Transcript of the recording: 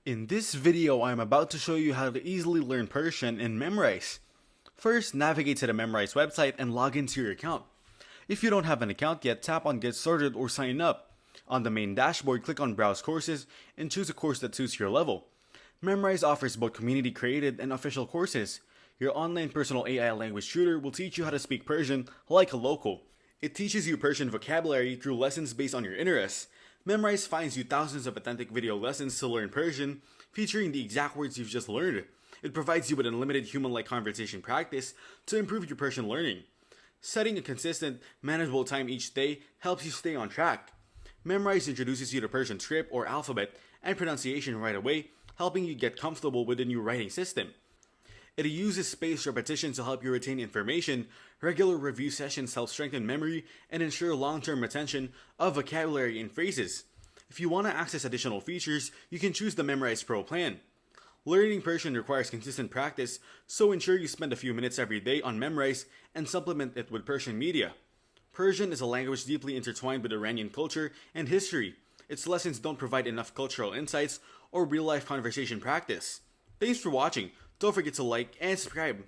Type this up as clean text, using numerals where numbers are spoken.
In this video, I'm about to show you how to easily learn Persian in Memrise. First, navigate to the Memrise website and log into your account. If you don't have an account yet, tap on Get Started or Sign Up. On the main dashboard, click on Browse Courses and choose a course that suits your level. Memrise offers both community-created and official courses. Your online personal AI language tutor will teach you how to speak Persian like a local. It teaches you Persian vocabulary through lessons based on your interests. Memrise finds you thousands of authentic video lessons to learn Persian, featuring the exact words you've just learned. It provides you with unlimited human-like conversation practice to improve your Persian learning. Setting a consistent, manageable time each day helps you stay on track. Memrise introduces you to Persian script or alphabet and pronunciation right away, helping you get comfortable with the new writing system. It uses spaced repetition to help you retain information. Regular review sessions help strengthen memory and ensure long-term retention of vocabulary and phrases. If you want to access additional features, you can choose the Memrise Pro plan. Learning Persian requires consistent practice, so ensure you spend a few minutes every day on Memrise and supplement it with Persian media. Persian is a language deeply intertwined with Iranian culture and history. Its lessons don't provide enough cultural insights or real-life conversation practice. Thanks for watching. Don't forget to like and subscribe.